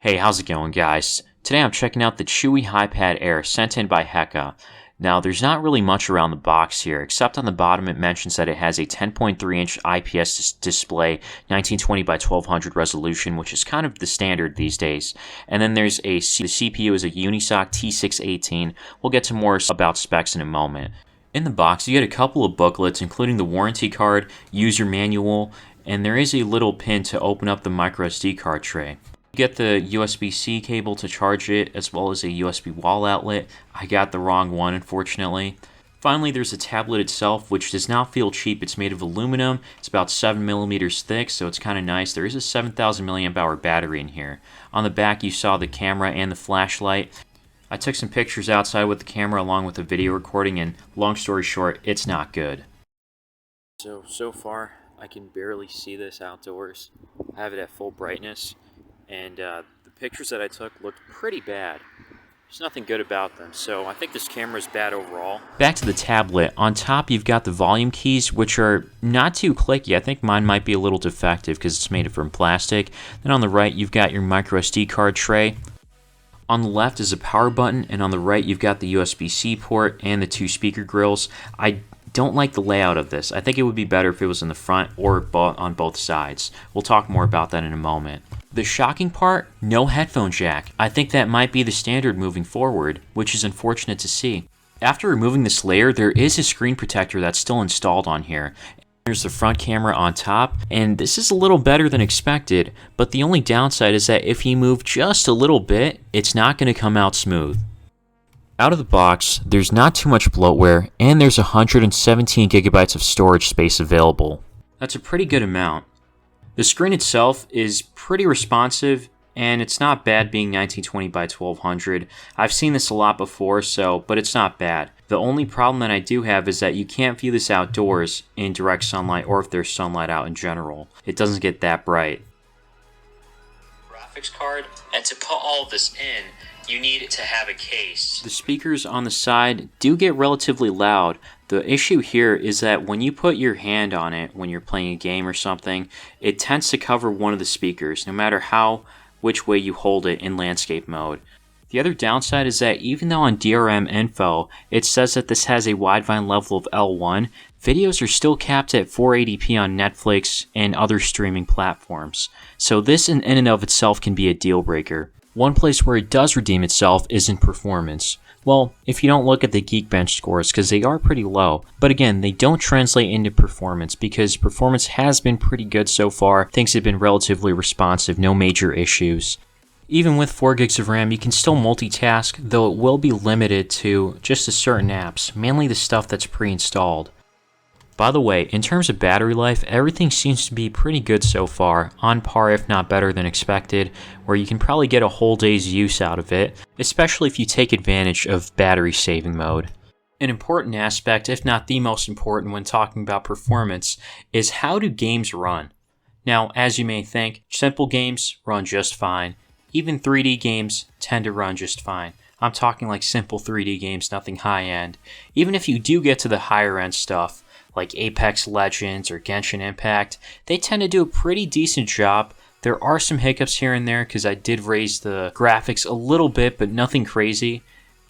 Hey, how's it going, guys? Today I'm checking out the CHUWI HiPad Air sent in by HEKKA. Now, there's not really much around the box here, except on the bottom it mentions that it has a 10.3-inch IPS display, 1920 by 1200 resolution, which is kind of the standard these days. And then there's the CPU is a Unisoc T618. We'll get to more about specs in a moment. In the box, you get a couple of booklets, including the warranty card, user manual, and there is a little pin to open up the microSD card tray. You get the USB-C cable to charge it, as well as a USB wall outlet. I got the wrong one, unfortunately. Finally, there's the tablet itself, which does not feel cheap. It's made of aluminum. It's about 7 millimeters thick, so it's kind of nice. There is a 7,000 milliamp hour battery in here. On the back, you saw the camera and the flashlight. I took some pictures outside with the camera along with the video recording, and long story short, it's not good. So far, I can barely see this outdoors. I have it at full brightness. And the pictures that I took looked pretty bad. There's nothing good about them, so I think this camera is bad overall. Back to the tablet. On top, you've got the volume keys, which are not too clicky. I think mine might be a little defective because it's made from plastic. Then on the right, you've got your microSD card tray. On the left is a power button, and on the right, you've got the USB-C port and the two speaker grills. I don't like the layout of this. I think it would be better if it was in the front or on both sides. We'll talk more about that in a moment. The shocking part, no headphone jack. I think that might be the standard moving forward, which is unfortunate to see. After removing this layer, there is a screen protector that's still installed on here. There's the front camera on top, and this is a little better than expected, but the only downside is that if you move just a little bit, it's not going to come out smooth. Out of the box, there's not too much bloatware, and there's 117 gigabytes of storage space available. That's a pretty good amount. The screen itself is pretty responsive, and it's not bad being 1920 by 1200. I've seen this a lot before, but it's not bad. The only problem that I do have is that you can't view this outdoors in direct sunlight or if there's sunlight out in general. It doesn't get that bright. Graphics card, and to put all of this in, you need to have a case. The speakers on the side do get relatively loud. The issue here is that when you put your hand on it when you're playing a game or something, it tends to cover one of the speakers, no matter which way you hold it in landscape mode. The other downside is that even though on DRM info it says that this has a widevine level of L1, videos are still capped at 480p on Netflix and other streaming platforms. So this in and of itself can be a deal breaker. One place where it does redeem itself is in performance. Well, if you don't look at the Geekbench scores, because they are pretty low. But again, they don't translate into performance, because performance has been pretty good so far. Things have been relatively responsive, no major issues. Even with 4 gigs of RAM, you can still multitask, though it will be limited to just to certain apps, mainly the stuff that's pre-installed. By the way, in terms of battery life, everything seems to be pretty good so far, on par if not better than expected, where you can probably get a whole day's use out of it, especially if you take advantage of battery saving mode. An important aspect, if not the most important when talking about performance, is how do games run? Now, as you may think, simple games run just fine. Even 3D games tend to run just fine. I'm talking like simple 3D games, nothing high-end. Even if you do get to the higher-end stuff, like Apex Legends or Genshin Impact, they tend to do a pretty decent job. There are some hiccups here and there because I did raise the graphics a little bit, but nothing crazy.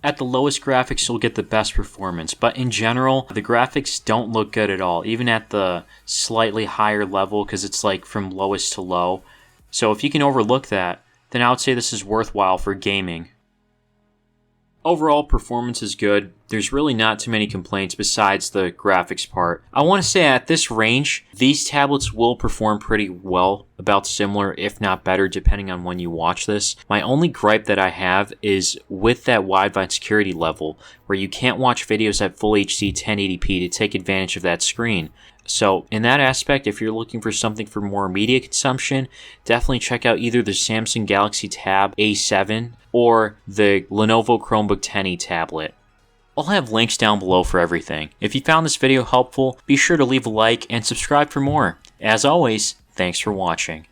At the lowest graphics, you'll get the best performance, but in general, the graphics don't look good at all, even at the slightly higher level because it's like from lowest to low. So if you can overlook that, then I would say this is worthwhile for gaming. Overall, performance is good. There's really not too many complaints besides the graphics part. I want to say at this range, these tablets will perform pretty well, about similar if not better depending on when you watch this. My only gripe that I have is with that widevine security level, where you can't watch videos at full HD 1080p to take advantage of that screen. So in that aspect, if you're looking for something for more media consumption, definitely check out either the Samsung Galaxy Tab A7 or the Lenovo Chromebook 10e tablet. I'll have links down below for everything. If you found this video helpful, be sure to leave a like and subscribe for more. As always, thanks for watching.